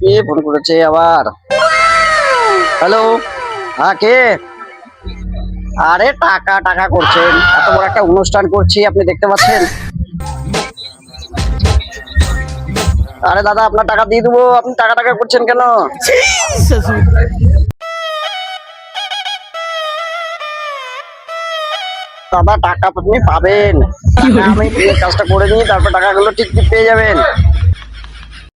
কে phone করেছে আবার? Hello, হ্যাঁ কে? আরে টাকা টাকা করছেন, এত বড় একটা অনুষ্ঠান করছি আপনি দেখতে পাচ্ছেন? আরে দাদা আপনার টাকা দিয়ে দেবো, আপনি টাকা টাকা করছেন কেন? দাদা টাকা আপনি পাবেন, আমি কাজটা করে নিই, তারপর টাকাগুলো ঠিক ঠিক পেয়ে যাবেন।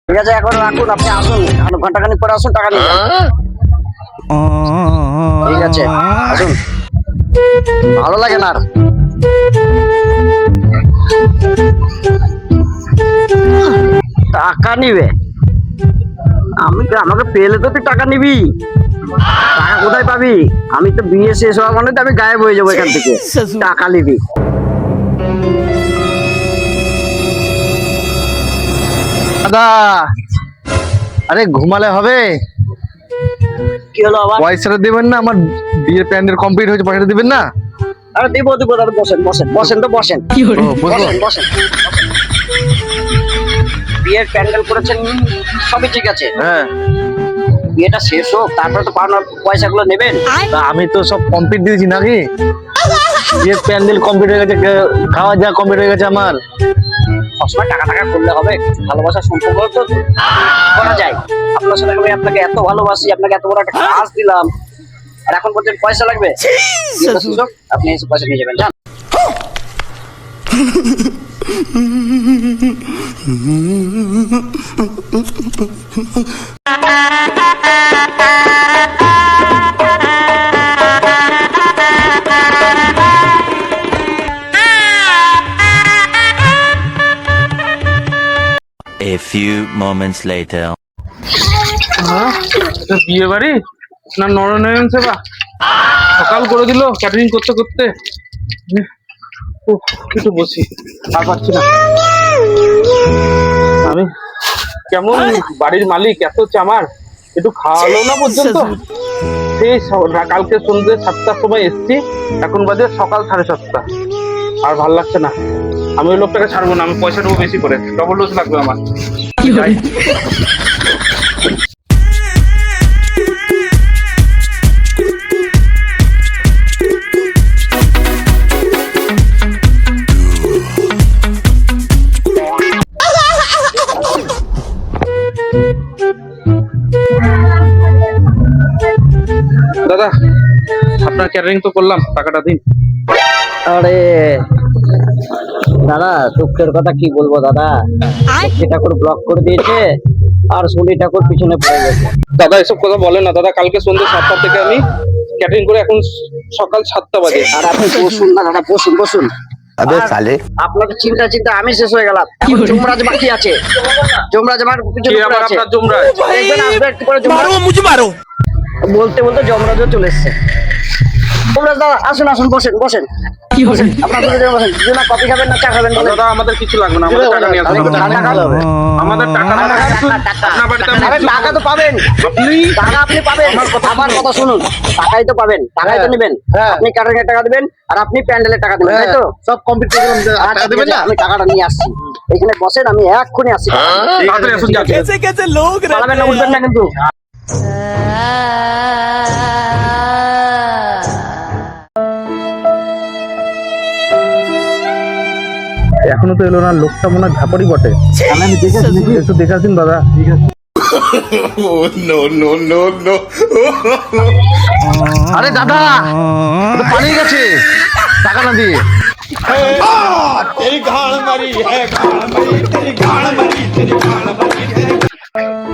ঠিক আছে এখন রাখুন, আপনি আসুন, ঘন্টাখানিক পরে আসুন, টাকা নিয়ে যান। ঠিক আছে আসুন, ভালো লাগে না আর। টাকা নিবে? আমাকে পেলে তো তুই টাকা নিবি, টাকা কোথায় পাবি? আমি তো বিয়ে শেষ হওয়া মানে তো আমি গায়েব হয়ে যাবো এখান থেকে, টাকা নিবি? দাদা আরে ঘুমালে হবে? কি হলো আবার? পয়সাটা দিবেন না? আমার বিয়ের প্যান্ডেল কমপ্লিট হয়েছে, পয়সাটা দিবেন না? আরে দিব দিব দাদা, বসেন বসেন বসেন তো বসেন, বসেন বসেন। বিয়ের প্যান্ডেল করেছেন সবই ঠিক আছে, হ্যাঁ বিয়েটা শেষ হোক তারপরে তো পাওনার পয়সাগুলো নেবেন। তা আমি তো সব কমপ্লিট দিয়েছি নাকি? বিয়ের প্যান্ডেল কমপ্লিট হয়ে গেছে, খাওয়া দাওয়া কমপ্লিট হয়ে গেছে আমার। সবসময় টাকা টাকা করলে হবে? ভালোবাসার সম্পর্ক তো করা যায়। আপনার সাথে আমি আপনাকে এত ভালোবাসি, আপনাকে এত বড় একটা কাজ দিলাম, আর এখন বলছেন পয়সা লাগবে? বিয়েটা শেষ হোক, আপনি এসে পয়সা নিয়ে যাবেন, যান। A few moments later. বিয়ে বাড়ি না নরনারায়ণ সেবা? সকাল করে দিল ক্যাটারিং করতে করতে। একটু বসি, আর পাচ্ছি না আমি। কেমন বাড়ির মালিক, এত চামার, একটু খাওয়ালো না পর্যন্ত। সেই কালকে সন্ধ্যে 7টার সময় এসছি, এখন বাজে সকাল 7:30। আর ভাল লাগছে না, আমি ওই লোকটাকে ছাড়বো না। আমি পয়সা দেবো বেশি করে, ডবল ডোজ লাগবে আমার। যাই। দাদা আপনার ক্যাটারিং তো করলাম, টাকাটা দিন। আরে দাদা দুঃখের কথা কি বলবো দাদা, লক্ষ্মী ঠাকুর ব্লক করে দিয়েছে আর শনি ঠাকুর পিছনে পড়ে গেছে। দাদা এসব কথা বলেন না দাদা, কালকে সন্ধ্যে 7টা থেকে আমি ক্যাটারিং করে এখন সকাল 7টা বাজে। আর আপনি বসুন না দাদা, বসুন বসুন। আপনাদের চিন্তা চিন্তা আমি শেষ হয়ে গেলাম। যমরাজ বাকি আছে, যমরাজ আমার পিছনে পড়ে আছে। আপনার যমরাজ দেখবেন আসবে একটু করে যমরাজ। বলতে বলতে যমরাজও চলে এসছে। যমরাজ দাদা আসুন আসুন, বসেন বসেন বসেন। আপনার দুজন বসেন, দুজন কফি খাবেন না চা খাবেন? দাদা আমাদের কিছু লাগবে না, আমাদের টাকা নিয়ে আসুন। আমাদের টাকা টাকা তো পাবেন টাকা, আপনি পাবেন। আমার কথা শুনুন, টাকাই তো পাবেন, টাকাই তো নেবেন। আপনি ক্যাটারিং এর টাকা দিবেন আর আপনি প্যান্ডেলের টাকা দিবেন, তাই তো? সব কমপ্লিট করে দিলাম, টাকা দেবেন না? আমি টাকাটা নিয়ে আসছি, এখানে বসেন, আমি এক্ষুনি আসছি। তাড়াতাড়ি আসুন। পালাবেন না, উঠবেন না কিন্তু। এখনো তো এলো না, লোকটা মনে হয় ঝাপড়ি বটে। আমি একটু দেখে আসুন দাদা। ঠিক আছে। আরে দাদা তো পালিয়ে গেছে টাকা না দিয়ে।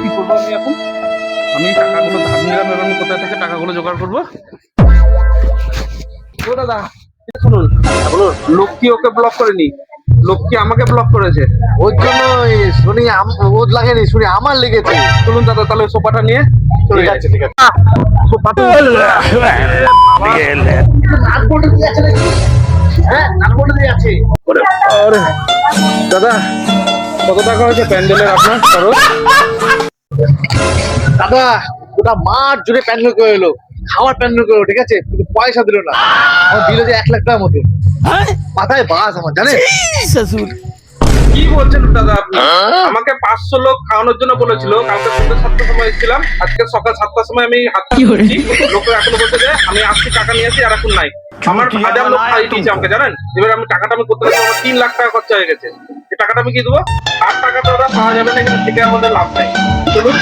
কি করবো আমি এখন? আমি টাকাগুলো ধার নিলাম, এবার আমি কোথা থেকে টাকাগুলো জোগাড় করবো? ও দাদা শুনুন, লক্ষ্মী ওকে ব্লক করেনি, লক্ষ্মী আমাকে ব্লক করেছে। ওর জন্য শুনি ওর লাগেনি, শুনি আমার লেগেছে। চলুন দাদা তাহলে সোফাটা নিয়ে চলে যাই। ঠিক আছে। সোফাটা আরে দাদা কত টাকা হয়েছে প্যান্ডেলের আপনার খরচ? দাদা ওটা মাঠ জুড়ে প্যান্ডেল করে এলো, খাওয়ার প্যান্ডেল করে, ঠিক আছে, কিন্তু পয়সা দিল না। আমার দিল যে 1 লাখ টাকার মতো। মাথায় বাস আমার, জানেন? কি বলছেন দাদা আপনি? আমাকে 500 লোক খাওয়ানোর জন্য বলেছিল, কালকে সন্ধ্যে 7টার সময় এসেছিলাম, আজকে সকাল 7টার সময় আমি হাত দিচ্ছি, লোকে এখনো বলছে যে আমি আজকে টাকা নিয়ে আসি আর এখন নাই। আমার 1000 লোক খাইয়ে দিয়েছে আমাকে, জানেন? এবার আমি টাকাটা আমি করতে গেলে আমার 3 লাখ টাকা খরচা হয়ে গেছে। এই টাকাটা আমি কি দেবো? আর টাকাটা ওরা পাওয়া যাবে না, কিন্তু থেকে আমাদের লাভ নাই। চলুন।